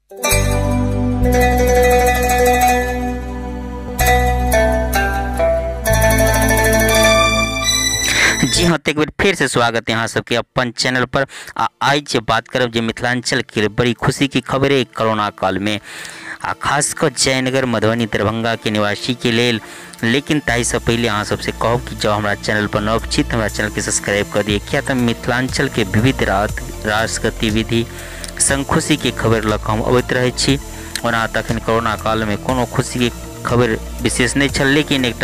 जी हाँ, तो एक बार फिर से स्वागत है यहाँ सबके अपन चैनल पर। आज बात करब जे मिथिलांचल के बड़ी खुशी की खबर है कोरोना काल में खासकर जयनगर मधुबनी दरभंगा के निवासी के लेल। लेकिन ताहि से पहले अहाँ सबसे कहब कि जो हमारा चैनल पर नव छी हमारा चैनल के सब्सक्राइब कर दिए, क्या तो मिथिलांचल के विविध रास गतिविधि संग खुशी के खबर लऽ कऽ हम अबैत रहै छी। ओना तखन कोरोना काल में कोनो खुशी के खबर विशेष नहीं छल, लेकिन एक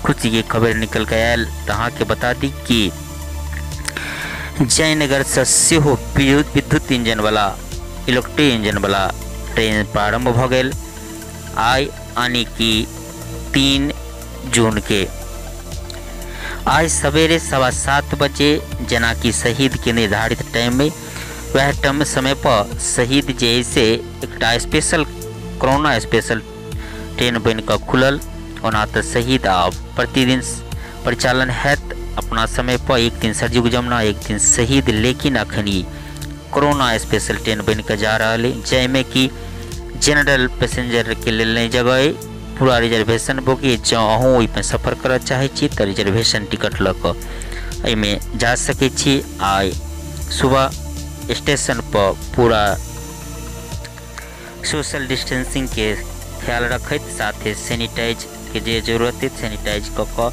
खुशी की खबर निकल के आयल। तो अहाँ के बता दी कि जयनगर से सेहो विद्युत इंजन वाला इलेक्ट्रिक इंजन वाला ट्रेन प्रारंभ भ गेल आइ यानी कि 3 जून के। आज सवेरे 7:15 बजे जना कि शहीद के निर्धारित टाइम में वह टाइम समय पर शहीद जैसे एक स्पेशल कोरोना स्पेशल ट्रेन बन कर खुलल। ओना तो शहीद प्रतिदिन परिचालन हैत अपना समय पर, एक दिन सरजुग जमुना एक दिन शहीद। लेकिन अखन ई कोरोना स्पेशल ट्रेन बन कर जा रहा है, जैमें कि जनरल पैसेंजर के लेल नहीं जगह है, पूरा रिजर्वेशन बोगी। जो अहूँ ओहिमे सफर करऽ चाहे छी तो रिजर्वेशन टिकट लऽ कऽ एहिमे जा सकै छी। आइ सुबह स्टेशन पर पूरा सोशल डिस्टेंसिंग के ख्याल रखैत साथे सैनिटाइज के जे जरूरत है सैनिटाइज कऽ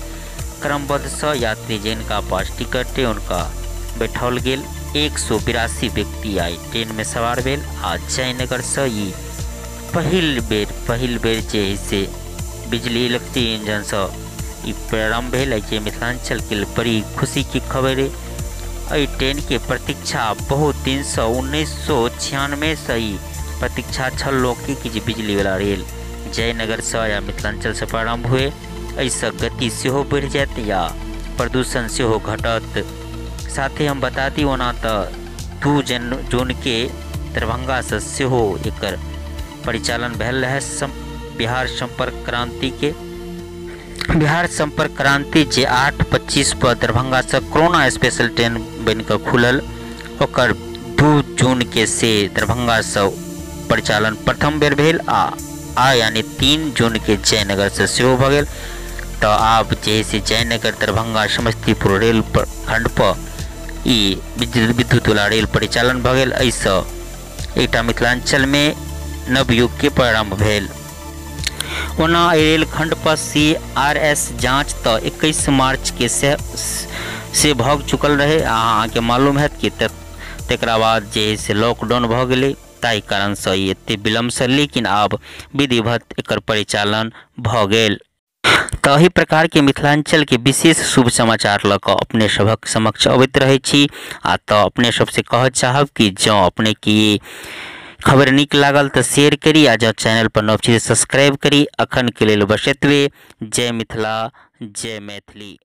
क्रमबद्ध से यात्री जिनका पास टिकट है उनका बैठाओल गेल। 182 व्यक्ति आई ट्रेन में सवार भेल। आ जयनगर से ई पहिल बेर जे से बिजली इलेक्ट्रिक इंजन से ई प्रारंभ भेल। जे मिथिलांचल के बड़ी खुशी की खबर है। एहि ट्रेन के प्रतीक्षा बहुत दिन से 1996 से ही प्रतीक्षा छल लोग की जे बिजली वाला रेल जयनगर से या मिथिलांचल से प्रारंभ हुए। ऐसा गति से बढ़ जात या प्रदूषण से घटत। साथ ही हम बता दी ओना तो 2 जून के दरभंगा से सेहो एकर परिचालन भेल है। बिहार संपर्क क्रांति जे 8:25 पर दरभंगा से कोरोना स्पेशल ट्रेन बन कर खुलल। ओकर 2 जून के से दरभंगा से परिचालन प्रथम बेर भेल। आ यानी 3 जून के जयनगर से सेहो भ गेल। तो आब जैसे जयनगर दरभंगा समस्तीपुर रेल खंड पर ई विद्युत वाला रेल परिचालन भ गेल। ऐसा एकटा मिथिलांचल में नवयुग के प्रारंभ भेल। ओना रेल खंड पर CRS जांच तो 21 मार्च के से भग चुकल रहे। अहाँ के मालूम है कि तकरा बाद जे से लॉकडाउन भ गेलै, ताहि कारण से एते विलम्ब से। लेकिन अब विधिवत एकर परिचालन भ गेल। तो एही प्रकार के मिथिलांचल के विशेष शुभ समाचार लऽ कऽ अपने सभक समक्ष अबैत रहै छी। तो अपने सबसे कहऽ चाहब कि जो अपने की खबर निक लागल तो शेयर करी, आ जो चैनल पर नव छी सब्सक्राइब करी। अखन के लेल बस एतबे। जय मिथिला जय मैथिली।